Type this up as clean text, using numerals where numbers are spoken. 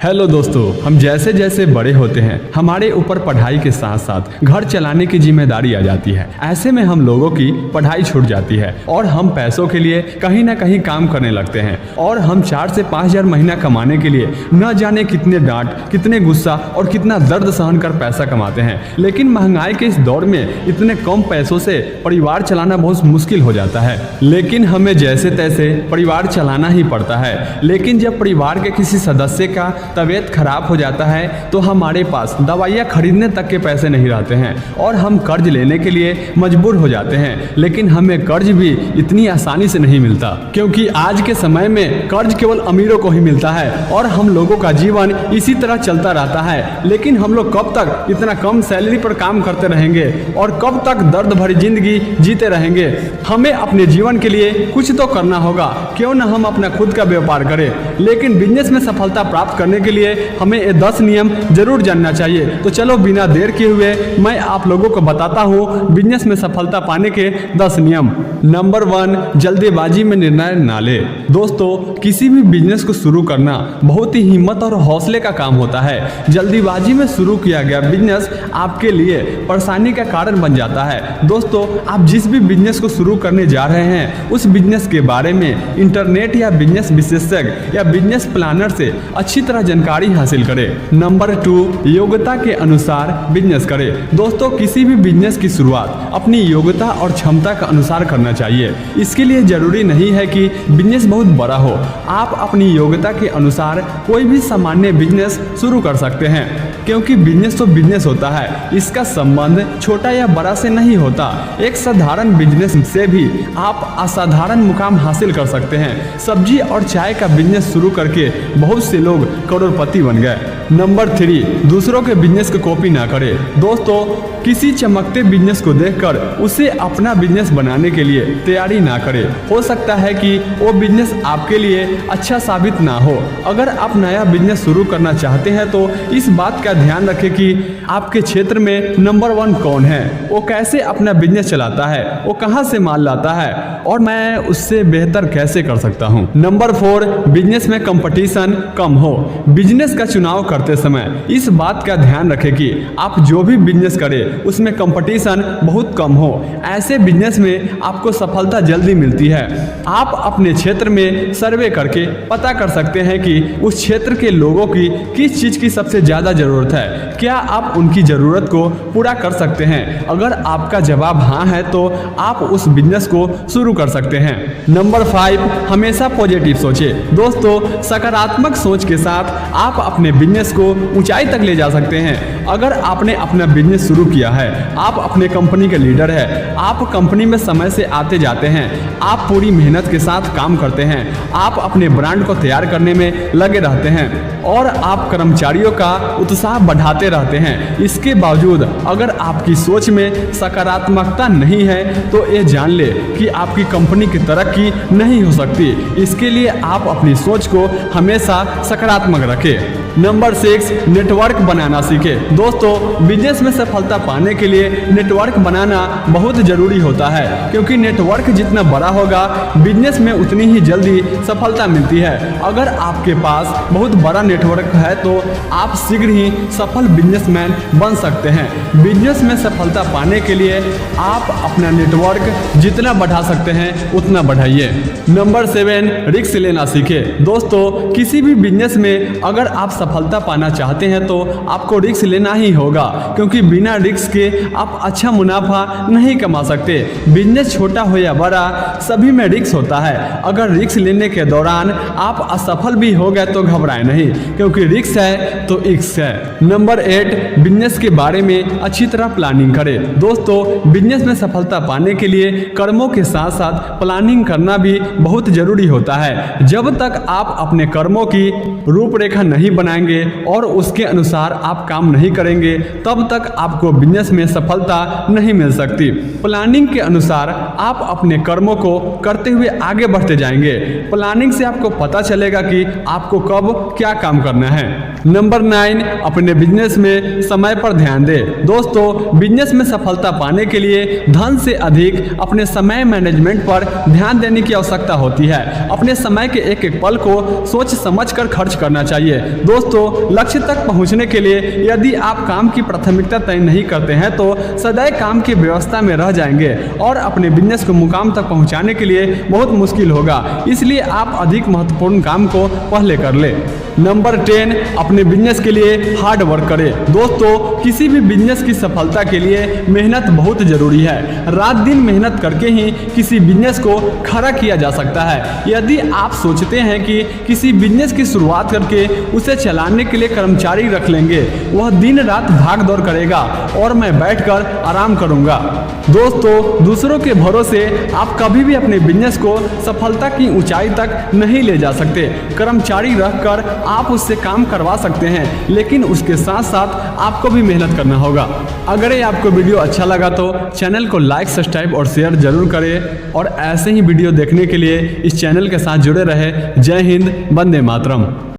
Hello दोस्तों, हम जैसे जैसे बड़े होते हैं हमारे ऊपर पढ़ाई के साथ साथ घर चलाने की जिम्मेदारी आ जाती है। ऐसे में हम लोगों की पढ़ाई छूट जाती है और हम पैसों के लिए कहीं ना कहीं काम करने लगते हैं और हम 4 से 5 हज़ार महीना कमाने के लिए न जाने कितने डांट, कितने गुस्सा और कितना दर्द सहन कर पैसा कमाते हैं। लेकिन महंगाई के इस दौर में इतने कम पैसों से परिवार चलाना बहुत मुश्किल हो जाता है, लेकिन हमें जैसे तैसे परिवार चलाना ही पड़ता है। लेकिन जब परिवार के किसी सदस्य का तबीयत खराब हो जाता है तो हमारे पास दवाइयाँ खरीदने तक के पैसे नहीं रहते हैं और हम कर्ज लेने के लिए मजबूर हो जाते हैं। लेकिन हमें कर्ज भी इतनी आसानी से नहीं मिलता, क्योंकि आज के समय में कर्ज केवल अमीरों को ही मिलता है और हम लोगों का जीवन इसी तरह चलता रहता है। लेकिन हम लोग कब तक इतना कम सैलरी पर काम करते रहेंगे और कब तक दर्द भरी जिंदगी जीते रहेंगे? हमें अपने जीवन के लिए कुछ तो करना होगा। क्यों न हम अपना खुद का व्यापार करें। लेकिन बिजनेस में सफलता प्राप्त करने के लिए हमें ये 10 नियम जरूर जानना चाहिए। तो चलो बिना देर किए हुए मैं आप लोगों को बताता हूँ बिजनेस में सफलता पाने के 10 नियम। नंबर 1, जल्दीबाजी में निर्णय ना ले। दोस्तों, किसी भी बिजनेस को शुरू करना बहुत ही हिम्मत और हौसले का काम होता है। जल्दीबाजी में शुरू किया गया बिजनेस आपके लिए परेशानी का कारण बन जाता है। दोस्तों, आप जिस भी बिजनेस को शुरू करने जा रहे हैं उस बिजनेस के बारे में इंटरनेट या बिजनेस विशेषज्ञ या बिजनेस प्लानर से अच्छी तरह जानकारी हासिल करें। नंबर 2, योग्यता के अनुसार बिजनेस करें। दोस्तों, किसी भी बिजनेस की शुरुआत अपनी योग्यता और क्षमता के अनुसार करना चाहिए। इसके लिए जरूरी नहीं है कि बिजनेस बहुत बड़ा हो। आप अपनी योग्यता के अनुसार कोई भी सामान्य बिजनेस शुरू कर सकते हैं, क्योंकि बिजनेस तो बिजनेस होता है। इसका संबंध छोटा या बड़ा से नहीं होता। एक साधारण बिजनेस से भी आप असाधारण मुकाम हासिल कर सकते हैं। सब्जी और चाय का बिजनेस शुरू करके बहुत से लोग करोड़पति बन गए। नंबर 3, दूसरों के बिजनेस को कॉपी ना करें। दोस्तों, किसी चमकते बिजनेस को देखकर उसे अपना बिजनेस बनाने के लिए तैयारी ना करें। हो सकता है कि वो बिजनेस आपके लिए अच्छा साबित ना हो। अगर आप नया बिजनेस शुरू करना चाहते हैं तो इस बात का ध्यान रखें कि आपके क्षेत्र में नंबर 1 कौन है, वो कैसे अपना बिजनेस चलाता है, वो कहाँ से माल लाता है और मैं उससे बेहतर कैसे कर सकता हूँ। नंबर 4, बिजनेस में कंपटीशन कम हो। बिजनेस का चुनाव करते समय इस बात का ध्यान रखें कि आप जो भी बिजनेस करें उसमें कंपटीशन बहुत कम हो। ऐसे बिजनेस में आपको सफलता जल्दी मिलती है। आप अपने क्षेत्र में सर्वे करके पता कर सकते हैं कि उस क्षेत्र के लोगों की किस चीज़ की सबसे ज़्यादा ज़रूरत है। क्या आप उनकी ज़रूरत को पूरा कर सकते हैं? अगर आपका जवाब हाँ है तो आप उस बिजनेस को शुरू कर सकते हैं। नंबर 5, हमेशा पॉजिटिव सोचें। दोस्तों, सकारात्मक सोच के साथ आप अपने बिजनेस को ऊंचाई तक ले जा सकते हैं। अगर आपने अपना बिजनेस शुरू किया है, आप अपने कंपनी के लीडर हैं, आप कंपनी में समय से आते जाते हैं, आप पूरी मेहनत के साथ काम करते हैं, आप अपने ब्रांड को तैयार करने में लगे रहते हैं और आप कर्मचारियों का उत्साह बढ़ाते रहते हैं। इसके बावजूद अगर आपकी सोच में सकारात्मकता नहीं है तो ये जान ले कि आपकी कंपनी की तरक्की नहीं हो सकती। इसके लिए आप अपनी सोच को हमेशा सकारात्मक रखें। नंबर 6, नेटवर्क बनाना सीखें। दोस्तों, बिजनेस में सफलता पाने के लिए नेटवर्क बनाना बहुत ज़रूरी होता है, क्योंकि नेटवर्क जितना बड़ा होगा बिजनेस में उतनी ही जल्दी सफलता मिलती है। अगर आपके पास बहुत बड़ा नेटवर्क है तो आप शीघ्र ही सफल बिजनेसमैन बन सकते हैं। बिजनेस में सफलता पाने के लिए आप अपना नेटवर्क जितना बढ़ा सकते हैं उतना बढ़ाइए। नंबर 7, रिस्क लेना सीखें। दोस्तों, किसी भी बिजनेस में अगर आप सफलता पाना चाहते हैं तो आपको रिस्क लेना ही होगा, क्योंकि बिना रिस्क के आप अच्छा मुनाफा नहीं कमा सकते। बिजनेस छोटा हो या बड़ा, सभी में रिस्क होता है। अगर रिस्क लेने के दौरान आप असफल भी हो गए तो घबराएं नहीं, क्योंकि रिस्क है तो इश्क है। नंबर 8, बिजनेस के बारे में अच्छी तरह प्लानिंग करें। दोस्तों, बिजनेस में सफलता पाने के लिए कर्मों के साथ साथ प्लानिंग करना भी बहुत जरूरी होता है। जब तक आप अपने कर्मों की रूपरेखा नहीं बनाएंगे और उसके अनुसार आप काम नहीं करेंगे तब तक आपको बिजनेस में सफलता नहीं मिल सकती। प्लानिंग के अनुसार आप अपने कर्मों को करते हुए आगे बढ़ते जाएंगे। प्लानिंग से आपको पता चलेगा कि आपको कब क्या काम करना है। नंबर 9, अपने बिजनेस में समय पर ध्यान दें। दोस्तों, बिजनेस में सफलता पाने के लिए धन से अधिक अपने समय मैनेजमेंट पर ध्यान देने की आवश्यकता होती है। अपने समय के एक एक पल को सोच समझ कर खर्च करना चाहिए। दोस्तों, लक्ष्य तक पहुंचने के लिए यदि आप काम की प्राथमिकता तय नहीं करते हैं तो सदैव काम की व्यवस्था में रह जाएंगे और अपने बिजनेस को मुकाम तक पहुंचाने के लिए बहुत मुश्किल होगा। इसलिए आप अधिक महत्वपूर्ण काम को पहले कर ले। नंबर 10, अपने बिजनेस के लिए हार्ड वर्क करें। दोस्तों, किसी भी बिजनेस की सफलता के लिए मेहनत बहुत जरूरी है। रात दिन मेहनत करके ही किसी बिजनेस को खड़ा किया जा सकता है। यदि आप सोचते हैं कि किसी बिजनेस की शुरुआत करके उसे चलाने के लिए कर्मचारी रख लेंगे, वह दिन रात भाग दौड़ करेगा और मैं बैठकर आराम करूंगा। दोस्तों, दूसरों के भरोसे आप कभी भी अपने बिजनेस को सफलता की ऊंचाई तक नहीं ले जा सकते। कर्मचारी रखकर आप उससे काम करवा सकते हैं, लेकिन उसके साथ साथ आपको भी मेहनत करना होगा। अगर ये आपको वीडियो अच्छा लगा तो चैनल को लाइक, सब्सक्राइब और शेयर जरूर करें और ऐसे ही वीडियो देखने के लिए इस चैनल के साथ जुड़े रहे। जय हिंद, वंदे मातरम।